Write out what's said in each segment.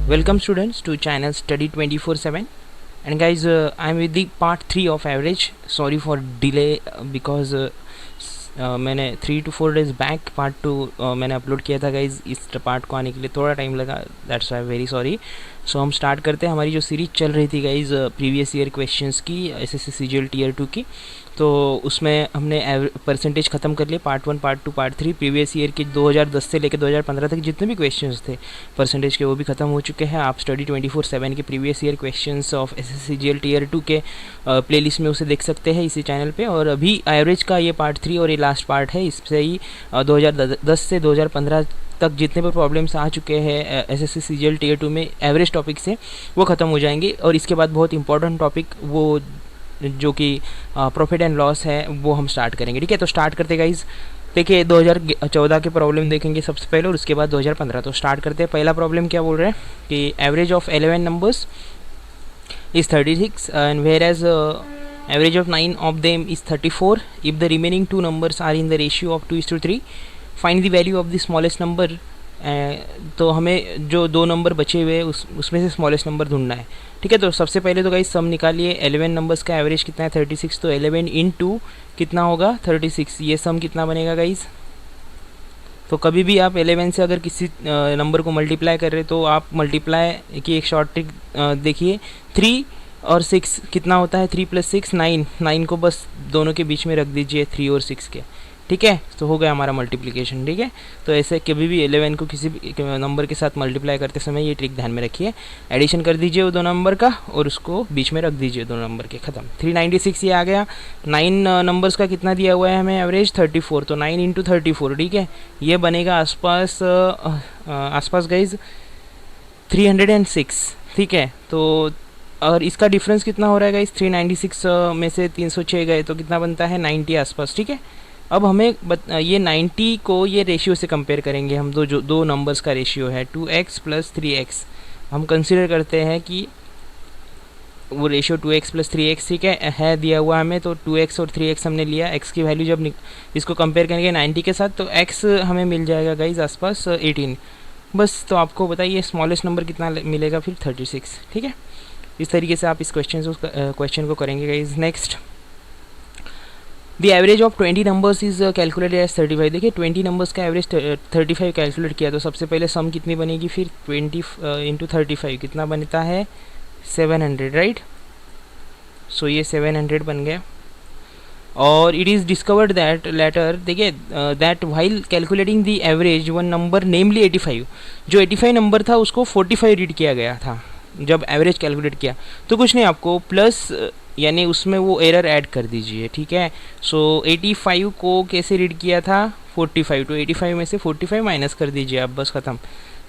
Welcome students to channel study 24/7. And guys, I'm with the part 3 of average. Sorry for delay because मैंने 3 to 4 days back part 2 मैंने upload किया था guys. इस part को आने के लिए थोड़ा टाइम लगा, दैट्स वाई वेरी सॉरी. सो हम स्टार्ट करते हैं. हमारी जो सीरीज चल रही थी गाइज प्रीवियस ईयर क्वेश्चंस की, एसएससी सीजीएल टीयर 2 की, तो उसमें हमने परसेंटेज ख़त्म कर लिए. Part 1, part 2, part 3 previous year के 2010 से लेकर 2015 तक जितने भी क्वेश्चंस थे परसेंटेज के वो भी ख़त्म हो चुके हैं. आप स्टडी 24/7 के previous year questions of SSC CGL tier 2 के प्लेलिस्ट में उसे देख सकते हैं इसी चैनल पे. और अभी एवरेज का ये पार्ट 3 और ये लास्ट पार्ट है. इससे ही 2010 से 2015 तक जितने भी प्रॉब्लम्स आ चुके हैं एसएससी सीजीएल टीयर 2 में एवरेज टॉपिक से, वो ख़त्म हो जाएंगे. और इसके बाद बहुत इंपॉर्टेंट टॉपिक वो जो कि प्रॉफिट एंड लॉस है वो हम स्टार्ट करेंगे. ठीक है, तो स्टार्ट करते गाइज. देखिए 2014 के प्रॉब्लम देखेंगे सबसे पहले और उसके बाद 2015. तो स्टार्ट करते हैं. पहला प्रॉब्लम क्या बोल रहे हैं कि average of 11 numbers is 36 and whereas average of 9 of them is 34. If the remaining two numbers are in the ratio of 2:3, find the value of the smallest number. तो हमें जो दो नंबर बचे हुए उसमें से स्मॉलेस्ट नंबर ढूंढना है. ठीक है, तो सबसे पहले तो गाइस सम निकालिए. 11 नंबर्स का एवरेज कितना है 36, तो 11 इंटू कितना होगा 36. ये सम कितना बनेगा गाइस. तो कभी भी आप 11 से अगर किसी नंबर को मल्टीप्लाई कर रहे तो आप मल्टीप्लाई की एक शॉर्ट ट्रिक देखिए. 3 और 6 कितना होता है, 3 + 6 9. 9 को बस दोनों के बीच में रख दीजिए 3 और 6 के. ठीक है, तो हो गया हमारा मल्टीप्लिकेशन. ठीक है, तो ऐसे कभी भी 11 को किसी भी नंबर के साथ मल्टीप्लाई करते समय ये ट्रिक ध्यान में रखिए. एडिशन कर दीजिए वो दो नंबर का और उसको बीच में रख दीजिए दो नंबर के, ख़त्म. 396 ये आ गया. 9 नंबर्स का कितना दिया हुआ है हमें एवरेज 34, तो 9 इंटू 34. ठीक है, ये बनेगा आसपास गाइज 306. ठीक है, तो और इसका डिफरेंस कितना हो रहा है गाइज, 396 में से 306 गए तो कितना बनता है 90 आसपास. ठीक है, अब हमें ये 90 को ये रेशियो से कंपेयर करेंगे हम. दो नंबर्स का रेशियो है 2x + 3x. हम कंसिडर करते हैं कि वो रेशियो 2x + 3x ठीक है दिया हुआ हमें. तो 2x और 3x हमने लिया. x की वैल्यू जब इसको कंपेयर करेंगे 90 के साथ तो x हमें मिल जाएगा गाइज आसपास 18 बस. तो आपको बताइए स्मॉलेस्ट नंबर कितना मिलेगा फिर 36. ठीक है, इस तरीके से आप इस क्वेश्चन को करेंगे guys. Next, the average of 20 numbers is calculated as 35. देखिए 20 नंबर्स का एवरेज 35 कैलकुलेट किया तो सबसे पहले सम कितनी बनेगी फिर 20 इंटू 35 कितना बनता है 700. राइट, सो ये 700 बन गया. और it is discovered that later, देखिए that while calculating the average one number namely 85, जो 85 नंबर था उसको 45 रीड किया गया था जब एवरेज कैलकुलेट किया. तो कुछ नहीं, आपको प्लस यानी उसमें वो एरर ऐड कर दीजिए. ठीक है, सो 85 को कैसे रीड किया था 45, तो 85 में से 45 माइनस कर दीजिए आप, बस ख़त्म.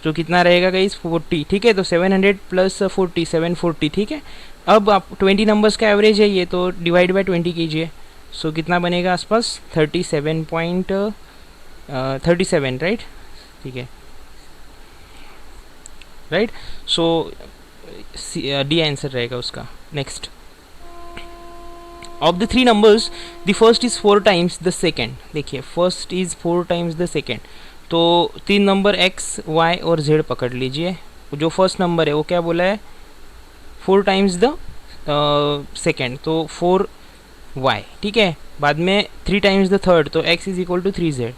तो कितना रहेगा गाइस 40. ठीक है, तो 700 + 40 740. ठीक है, अब आप 20 नंबर्स का एवरेज है ये, तो डिवाइड बाय 20 कीजिए. सो कितना बनेगा आसपास 37. राइट, ठीक है, राइट. सो डी आंसर रहेगा उसका. Next, of the 3 numbers the first is 4 times the second. देखिए first is 4 times the second, तो 3 नंबर x, y और z पकड़ लीजिए. जो फर्स्ट नंबर है वो क्या बोला है 4 टाइम्स द सेकेंड, तो 4y. ठीक है, बाद में 3 टाइम्स द थर्ड, तो x = 3z.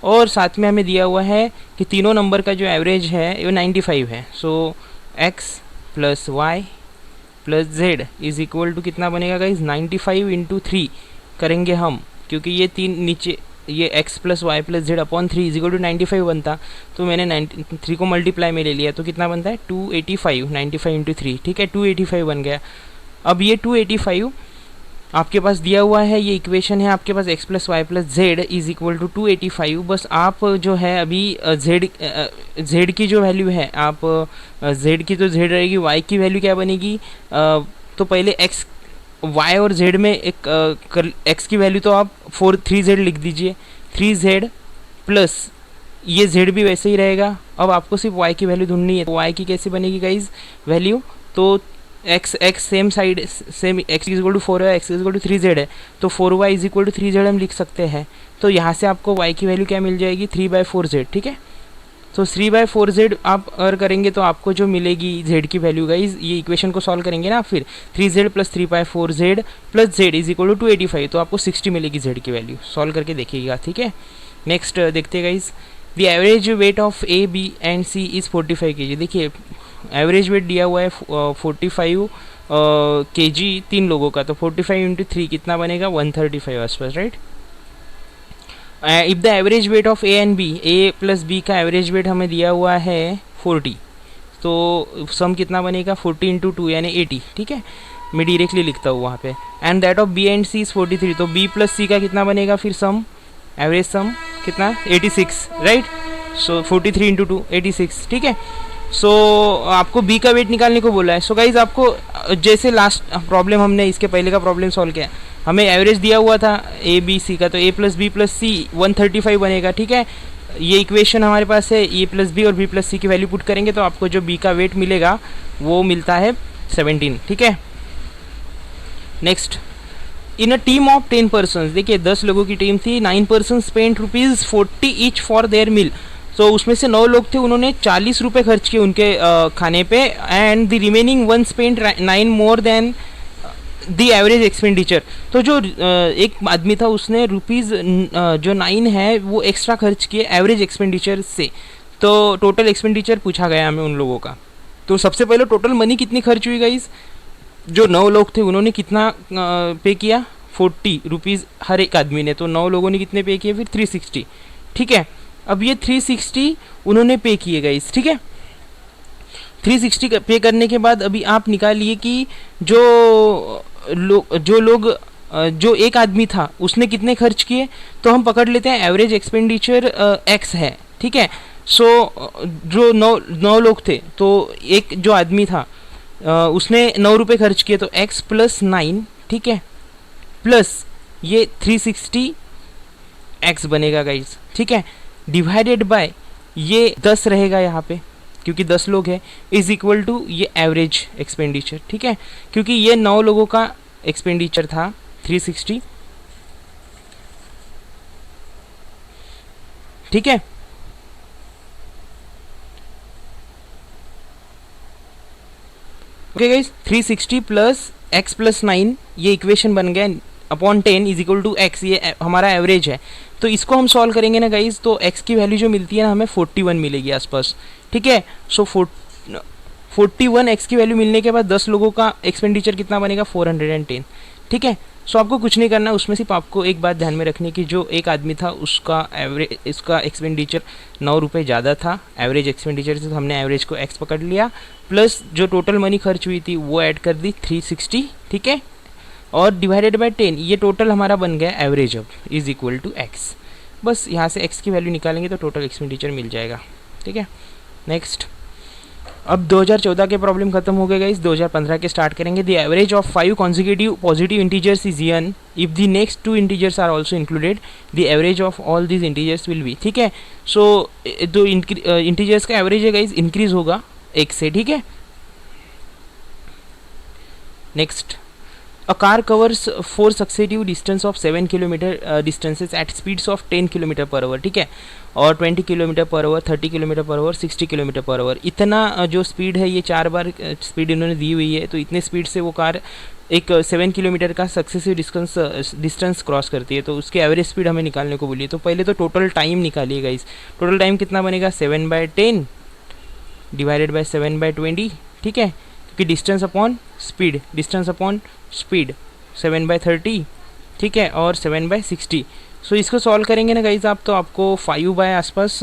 और साथ में हमें दिया हुआ है कि तीनों नंबर का जो एवरेज है वो 95 है. सो x + y + z = कितना बनेगा गाइज 95 इंटू 3 करेंगे हम, क्योंकि ये तीन नीचे ये x + y + z अपॉन 3 = 95 बनता. तो मैंने 3 को मल्टीप्लाई में ले लिया तो कितना बनता है 285. 95 इंटू 3. ठीक है, 285 बन गया. अब ये 285 आपके पास दिया हुआ है, ये इक्वेशन है आपके पास x + y + z = 285. बस आप जो है अभी z की जो वैल्यू है आप z की तो z रहेगी, y की वैल्यू क्या बनेगी. तो पहले x, y और z में एक x की वैल्यू तो आप 3z लिख दीजिए. 3z प्लस ये z भी वैसे ही रहेगा. अब आपको सिर्फ y की वैल्यू ढूंढनी है. तो y की कैसे बनेगी गाइज वैल्यू, तो x same side same x = 4 है, x = 3z है, तो 4y = 3z हम लिख सकते हैं. तो यहाँ से आपको y की वैल्यू क्या मिल जाएगी 3/4z. ठीक है, तो 3/4z आप अगर करेंगे तो आपको जो मिलेगी z की वैल्यू गाइज, ये इक्वेशन को सॉल्व करेंगे ना, फिर 3z plus 3/4z plus z is equal to 285, तो आपको 60 मिलेगी z की वैल्यू, सॉल्व करके देखिएगा, ठीक है। नेक्स्ट देखते हैं guys, the average weight of A B and C is 45 kg। देखिए एवरेज वेट दिया हुआ है 45 kg तीन लोगों का, तो 45 इंटू 3 कितना बनेगा 135 आसपास, right. If the average weight of A and B, A plus B का एवरेज वेट हमें दिया हुआ है 40, तो सम कितना बनेगा 40 इंटू 2 यानी 80, ठीक है, मैं डायरेक्टली लिखता हूँ वहाँ पे। And that of B and C is 43, तो बी प्लस सी का कितना बनेगा फिर सम, एवरेज सम कितना 86, राइट। सो 43 इंटू 2 86, ठीक है। सो आपको बी का वेट निकालने को बोला है। सो गाइज आपको जैसे लास्ट प्रॉब्लम हमने इसके पहले का प्रॉब्लम सॉल्व किया, हमें एवरेज दिया हुआ था ए बी सी का, तो ए प्लस सी 135 बनेगा, ठीक है। ये इक्वेशन हमारे पास है, ए प्लस बी और बी प्लस सी की वैल्यू पुट करेंगे तो आपको जो बी का वेट मिलेगा वो मिलता है 17, ठीक है। Next, in a team of 10 person, देखिए 10 लोगों की टीम थी, 9 person spend ₹40 each for their meal, तो उसमें से 9 लोग थे, उन्होंने 40 रुपये खर्च किए उनके खाने पे, and the remaining 1 spend 9 more than the average expenditure. तो जो एक आदमी था उसने रुपीज़ जो 9 है वो एक्स्ट्रा खर्च किए एवरेज एक्सपेंडिचर से, तो टोटल एक्सपेंडिचर पूछा गया हमें उन लोगों का। तो सबसे पहले टोटल मनी कितनी खर्च हुई गाइस, जो 9 लोग थे उन्होंने कितना पे किया 40 रुपीज़ हर एक आदमी ने, तो 9 लोगों ने कितने पे किए फिर 360, ठीक है। अब ये 360 उन्होंने पे किए गाइस, ठीक है। 360 पे करने के बाद अभी आप निकालिए कि जो लोग जो एक आदमी था उसने कितने खर्च किए, तो हम पकड़ लेते हैं एवरेज एक्सपेंडिचर एक्स है, ठीक है। सो जो 9 लोग थे, तो एक जो आदमी था उसने 9 रुपये खर्च किए, तो x प्लस 9, ठीक है, प्लस ये 360 x बनेगा गाइज, ठीक है, डिवाइडेड बाय ये 10 रहेगा यहाँ पे क्योंकि 10 लोग हैं, इज इक्वल टू ये एवरेज एक्सपेंडिचर, ठीक है, क्योंकि ये 9 लोगों का एक्सपेंडिचर था 360, ठीक है। Okay guys, 360 plus x plus 9 ये इक्वेशन बन गया upon 10 is equal to x, ये हमारा एवरेज है। तो इसको हम सॉल्व करेंगे ना गाइज, तो x की वैल्यू जो मिलती है ना हमें 41 मिलेगी आसपास, ठीक है। सो 41 x की वैल्यू मिलने के बाद 10 लोगों का एक्सपेंडिचर कितना बनेगा 410, ठीक है। सो आपको कुछ नहीं करना, उसमें सिर्फ आपको एक बात ध्यान में रखनी कि जो एक आदमी था उसका एक्सपेंडिचर 9 रुपये ज़्यादा था एवरेज एक्सपेंडिचर से, तो हमने एवरेज को x पकड़ लिया, प्लस जो टोटल मनी खर्च हुई थी वो ऐड कर दी 360, ठीक है, और डिवाइडेड बाय 10, ये टोटल हमारा बन गया एवरेज अब इज इक्वल टू x। बस यहाँ से x की वैल्यू निकालेंगे तो टोटल एक्सपेंडिचर मिल जाएगा, ठीक है। नेक्स्ट, अब 2014 के प्रॉब्लम खत्म हो गए गाइस, 2015 के स्टार्ट करेंगे। The average of 5 consecutive positive integers is n if the next 2 integers are also included, the average of all these integers will be, ठीक है। सो तो इंटीजर्स का एवरेज है गाइस इंक्रीज होगा 1 से, ठीक है। Next, a car covers 4 successive distance of 7 kilometre distances at speeds of 10 kilometre per hour, ठीक है, और 20 kilometre per hour, 30 kilometre per hour, 60 kilometre per hour, इतना जो स्पीड है ये 4 बार स्पीड इन्होंने दी हुई है, तो इतने स्पीड से वो कार एक 7 किलोमीटर का सक्सेसिव डिस्टेंस क्रॉस करती है, तो उसकी एवरेज स्पीड हमें निकालने को बोलिए। तो पहले तो टोटल टाइम निकालिए गाइस, टोटल टाइम कितना बनेगा 7/10 डिवाइडेड बाय 7/20, ठीक है, क्योंकि distance upon speed, distance upon speed 7/30, ठीक है, और 7/60। सो इसको सॉल्व करेंगे ना गाइज आप, तो आपको 5 आसपास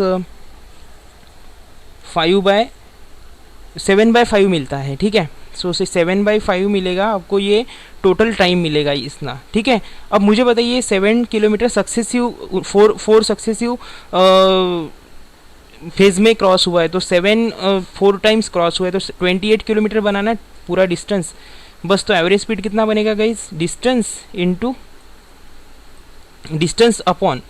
7/5 मिलता है, ठीक है। सो उसे 7/5 मिलेगा आपको, ये टोटल टाइम मिलेगा इतना, ठीक है। अब मुझे बताइए 7 किलोमीटर सक्सेसिव 4 सक्सेसिव फेज में क्रॉस हुआ है, तो 4 टाइम्स क्रॉस हुआ है, तो 28 किलोमीटर बनाना है पूरा डिस्टेंस बस। तो एवरेज स्पीड कितना बनेगा guys, distance into distance upon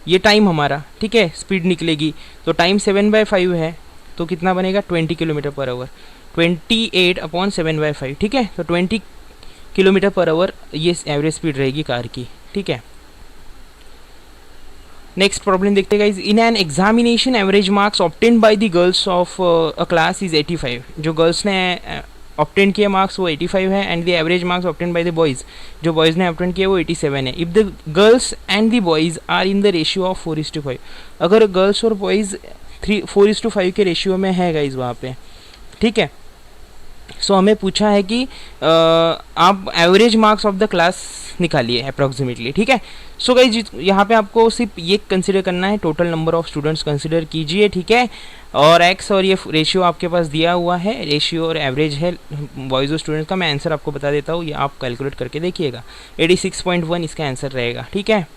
ये टाइम हमारा, ठीक है, स्पीड निकलेगी, तो टाइम 7/5 है, तो कितना बनेगा 20 किलोमीटर पर आवर, 28 अपॉन 7/5, ठीक है। तो 20 किलोमीटर पर आवर ये एवरेज स्पीड रहेगी कार की, ठीक है। नेक्स्ट प्रॉब्लम देखते हैं guys, in an examination average marks obtained by the girls of a class is 85। जो गर्ल्स ने ऑब्टेन किए मार्क्स वो 85 है, and the average marks obtain by the boys, जो बॉयज़ ने ऑब्टेन किए वो 87 है। If the girls and the boys are in the ratio of 4:5, अगर गर्ल्स और बॉयज़ 4:5 के रेशियो में है गाइज वहाँ पे, ठीक है। सो हमें पूछा है कि आप average marks of the class निकालिए अप्रॉक्सीमेटली, ठीक है। सो गाइज यहाँ पे आपको सिर्फ ये कंसिडर करना है, total number of students consider कीजिए, ठीक है। और एक्स और ये रेशियो आपके पास दिया हुआ है, रेशियो और एवरेज है बॉयज़ और स्टूडेंट्स का। मैं आंसर आपको बता देता हूँ, ये आप कैलकुलेट करके देखिएगा। 86.1 इसका आंसर रहेगा, ठीक है।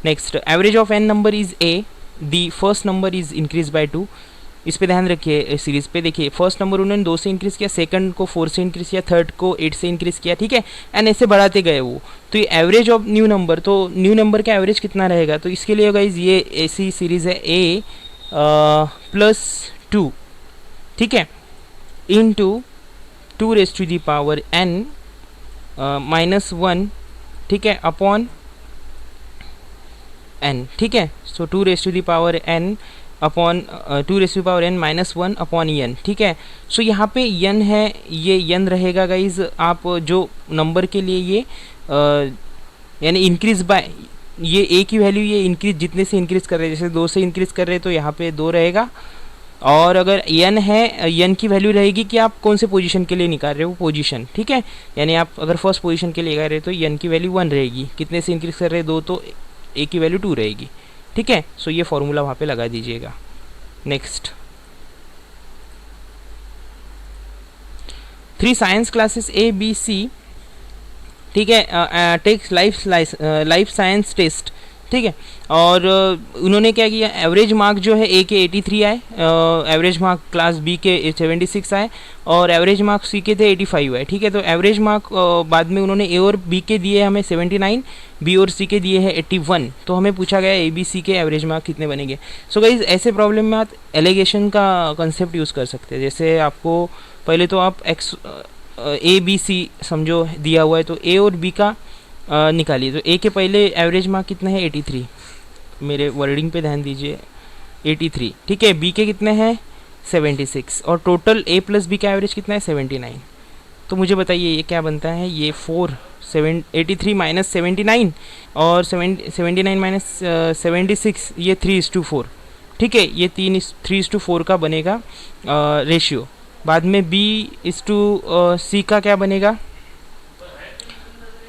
Next, average of N number is A, the first number is increase by 2। इस पे ध्यान रखिए, सीरीज पे देखिए, फर्स्ट नंबर उन्होंने 2 से इंक्रीज़ किया, सेकंड को 4 से इंक्रीज़ किया, थर्ड को 8 से इंक्रीज़ किया, ठीक है। एंड ऐसे बढ़ाते गए वो, तो ये एवरेज ऑफ न्यू नंबर, तो न्यू नंबर का एवरेज कितना रहेगा, तो इसके लिए गाइज ये ऐसी सीरीज़ है a + 2, ठीक है, इंटू 2⁻n -1, ठीक है, अपॉन n, ठीक है। सो 2⁻n upon 2⁻n -1 upon n, ठीक है। सो यहाँ पे n है, ये n रहेगा गाइज, आप जो नंबर के लिए ये यानी इंक्रीज बाय, ये a की वैल्यू ये इंक्रीज जितने से इंक्रीज कर रहे हैं, जैसे 2 से इंक्रीज कर रहे हैं तो यहाँ पे 2 रहेगा। और अगर n है, n की वैल्यू रहेगी कि आप कौन से पोजीशन के लिए निकाल रहे हो, पोजीशन, ठीक है। यानी आप अगर फर्स्ट पोजीशन के लिए निकाल रहे हो तो n की वैल्यू 1 रहेगी, कितने से इंक्रीज कर रहे हैं 2, तो a की वैल्यू 2 रहेगी, ठीक है। सो ये फॉर्मूला वहाँ पे लगा दीजिएगा। Next, 3 science classes A B C, ठीक है, टेक्स लाइफ साइंस टेस्ट, ठीक है। और उन्होंने क्या किया, एवरेज मार्क जो है A के 83 आए, एवरेज मार्क क्लास B के 76 आए, और एवरेज मार्क C के थे 85 आए, ठीक है। तो एवरेज मार्क बाद में उन्होंने A और B के दिए हमें 79, B और C के दिए हैं 81। तो हमें पूछा गया A B C के एवरेज मार्क कितने बनेंगे। सो गाइज ऐसे प्रॉब्लम में आप एलिगेशन का कंसेप्ट यूज़ कर सकते हैं। जैसे आपको पहले तो आप A B C समझो दिया हुआ है, तो A और B का निकालिए। तो A के पहले एवरेज मार्क कितने हैं 83, मेरे वर्डिंग पे ध्यान दीजिए, 83, ठीक है। B के कितने हैं 76, और टोटल A + B का एवरेज कितना है 79। तो मुझे बताइए ये क्या बनता है, ये 83 - 79 और 79 - 76, ये 3:4, ठीक है। ये 3:4 का बनेगा रेशियो। बाद में B/C का क्या बनेगा,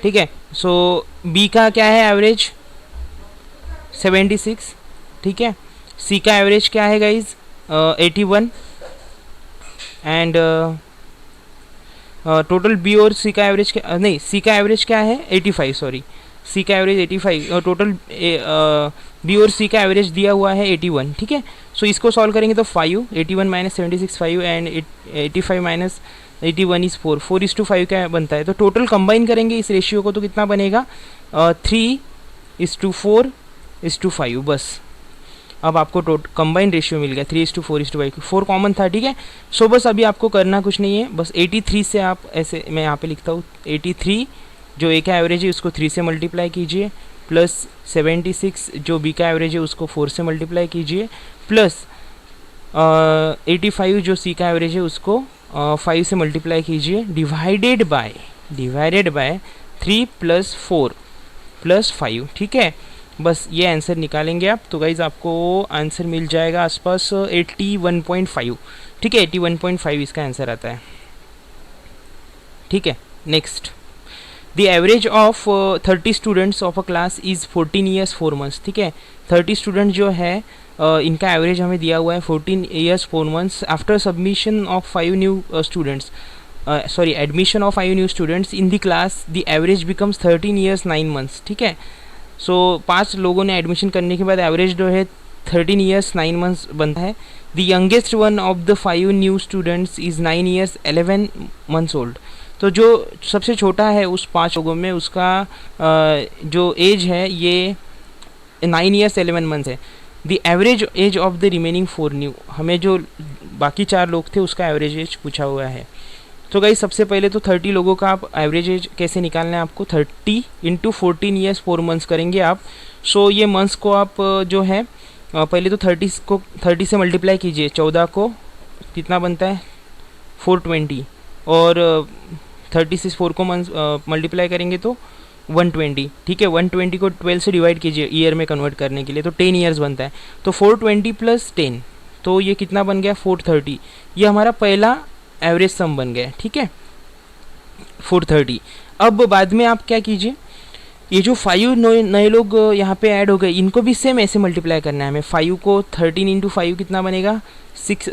ठीक है। सो B का क्या है एवरेज 76, ठीक है। C का एवरेज क्या है गाइज 81, एंड टोटल B और C का एवरेज क्या, नहीं C का एवरेज क्या है 85, सॉरी, C का एवरेज 85 और टोटल B और C का एवरेज दिया हुआ है 81, ठीक है। सो इसको सॉल्व करेंगे तो 5, 81 - 76 5, एंड 85 - 81 इज़ 4:5 का बनता है। तो टोटल कंबाइन करेंगे इस रेशियो को तो कितना बनेगा 3:4:5, बस। अब आपको कंबाइन रेशियो मिल गया 3:4:5, 4 कॉमन था, ठीक है। सो बस अभी आपको करना कुछ नहीं है, बस 83 से आप ऐसे, मैं यहाँ पे लिखता हूँ 83 जो A का एवरेज है उसको 3 से मल्टीप्लाई कीजिए, प्लस 76 जो B का एवरेज है उसको 4 से मल्टीप्लाई कीजिए, प्लस 85 जो C का एवरेज है उसको 5 से मल्टीप्लाई कीजिए, डिवाइडेड बाय 3 + 4 + 5, ठीक है। बस ये आंसर निकालेंगे आप, तो गाइज आपको आंसर मिल जाएगा आसपास 81.5, ठीक है। 81.5 इसका आंसर आता है, ठीक है। Next, the average of 30 students of a class is 14 years 4 months, ठीक है। 30 स्टूडेंट जो है इनका एवरेज हमें दिया हुआ है 14 years 4 months after submission of 5 new students, sorry admission of 5 new students in the class, the average becomes 13 years 9 months, ठीक है। सो 5 लोगों ने एडमिशन करने के बाद एवरेज जो है 13 years 9 months बनता है। The youngest one of the 5 new students is 9 years 11 months old. तो जो सबसे छोटा है उस 5 लोगों में उसका जो एज है ये 9 years 11 months है। The average age of the remaining 4 new, हमें जो बाकी 4 लोग थे उसका एवरेज एज पूछा हुआ है। तो गाइस सबसे पहले तो 30 लोगों का आप एवरेज एज कैसे निकालना है आपको, 30 इंटू 14 ईयर्स 4 मंथ्स करेंगे आप। सो ये मंथ्स को आप जो है पहले तो 30 से मल्टीप्लाई कीजिए, 14 को कितना बनता है 420, और 30 से 4 को मल्टीप्लाई करेंगे तो 120, ठीक है। 120 को 12 से डिवाइड कीजिए ईयर में कन्वर्ट करने के लिए, तो 10 ईयर्स बनता है। तो 420 प्लस 10, तो ये कितना बन गया 430। ये हमारा पहला एवरेज सम बन गया, ठीक है 430। अब बाद में आप क्या कीजिए, ये जो 5 नए लोग यहाँ पे ऐड हो गए, इनको भी सेम ऐसे मल्टीप्लाई करना है हमें। 5 को 13 इंटू 5 कितना बनेगा 6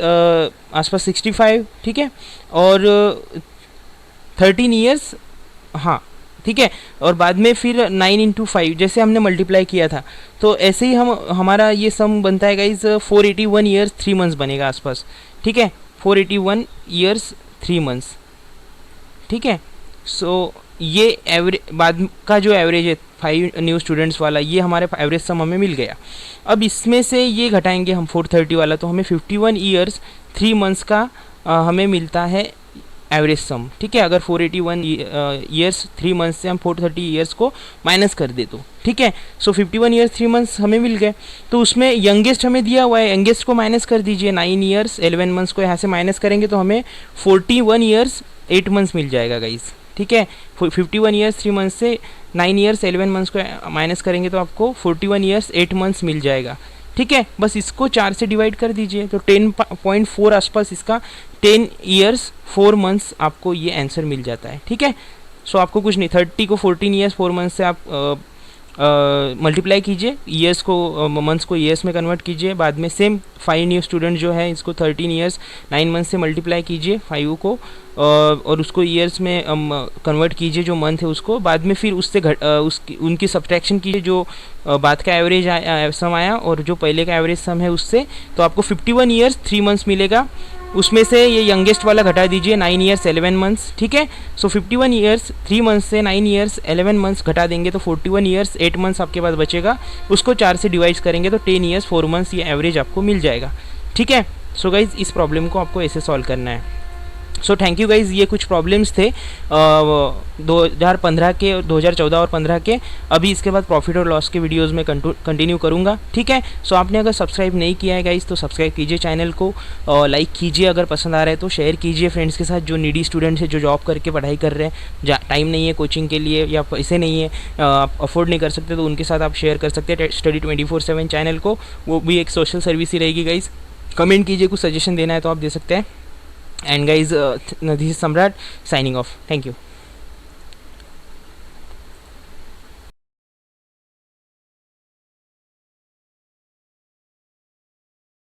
आसपास 65, ठीक है। और 13 ईयर्स, हाँ ठीक है। और बाद में फिर 9 इंटू 5 जैसे हमने मल्टीप्लाई किया था, तो ऐसे ही हमारा ये सम बनता है गाइज 481 ईयर्स 3 मंथ्स बनेगा आसपास, ठीक है 481 ईयर्स 3 मंथ्स, ठीक है। सो ये एवरेज बाद का जो एवरेज है 5 न्यू स्टूडेंट्स वाला, ये हमारे एवरेज सम हमें मिल गया। अब इसमें से ये घटाएंगे हम 430 वाला, तो हमें 51 ईयर्स 3 मंथ्स का हमें मिलता है एवरेज सम, ठीक है। अगर 481 ईयर्स 3 मंथ्स से हम 430 ईयर्स को माइनस कर दे तो, ठीक है। सो 51 ईयर्स 3 मंथ्स हमें मिल गए। तो उसमें यंगेस्ट हमें दिया हुआ है, यंगेस्ट को माइनस कर दीजिए, 9 ईयर्स 11 मंथ्स को यहाँ से माइनस करेंगे तो हमें 41 ईयर्स 8 मंथ्स मिल जाएगा गाइज, ठीक है। 51 ईयर्स 3 मंथ्स से 9 ईयर्स 11 मंथ्स को माइनस करेंगे तो आपको 41 ईयर्स 8 मंथ्स मिल जाएगा, ठीक है। बस इसको 4 से डिवाइड कर दीजिए, तो 10.4 आसपास इसका 10 ईयर्स 4 मंथ्स आपको ये आंसर मिल जाता है, ठीक है। सो आपको कुछ नहीं, 30 को 14 ईयर्स 4 मंथ्स से आप मल्टीप्लाई कीजिए, ईयर्स को मंथ्स को ईयर्स में कन्वर्ट कीजिए। बाद में सेम 5 न्यू स्टूडेंट जो है इसको 13 ईयर्स 9 मंथ्स से मल्टीप्लाई कीजिए 5 को, और उसको ईयर्स में कन्वर्ट कीजिए जो मंथ है उसको। बाद में फिर उससे उनकी सब्ट्रैक्शन कीजिए जो बाद का एवरेज सम आया और जो पहले का एवरेज सम है उससे, तो आपको 51 ईयर्स 3 मंथ्स मिलेगा। उसमें से ये यंगेस्ट वाला घटा दीजिए 9 ईयर्स 11 मंथ्स, ठीक है। सो 51 ईयर्स 3 मंथ्स से 9 ईयर्स 11 मंथ्स घटा देंगे तो 41 ईयर्स 8 मंथ्स आपके पास बचेगा। उसको 4 से डिवाइड करेंगे तो 10 ईयर्स 4 मंथ्स ये एवरेज आपको मिल जाएगा, ठीक है। सो गाइज इस प्रॉब्लम को आपको ऐसे सॉल्व करना है। सो थैंक यू गाइज़, ये कुछ प्रॉब्लम्स थे 2015 के, 2014 और 15 के। अभी इसके बाद प्रॉफिट और लॉस के वीडियोस में कंटिन्यू करूँगा, ठीक है। सो आपने अगर सब्सक्राइब नहीं किया है गाइज़ तो सब्सक्राइब कीजिए चैनल को, लाइक कीजिए, अगर पसंद आ रहा है तो शेयर कीजिए फ्रेंड्स के साथ जो नीडी स्टूडेंट्स हैं, जो जॉब करके पढ़ाई कर रहे हैं, टाइम नहीं है कोचिंग के लिए या पैसे नहीं है, आप अफोर्ड नहीं कर सकते, तो उनके साथ आप शेयर कर सकते हैं स्टडी 24/7 चैनल को। वो भी एक सोशल सर्विस ही रहेगी गाइज़। कमेंट कीजिए, कुछ सजेशन देना है तो आप दे सकते हैं। And guys, this is Samrat signing off. Thank you.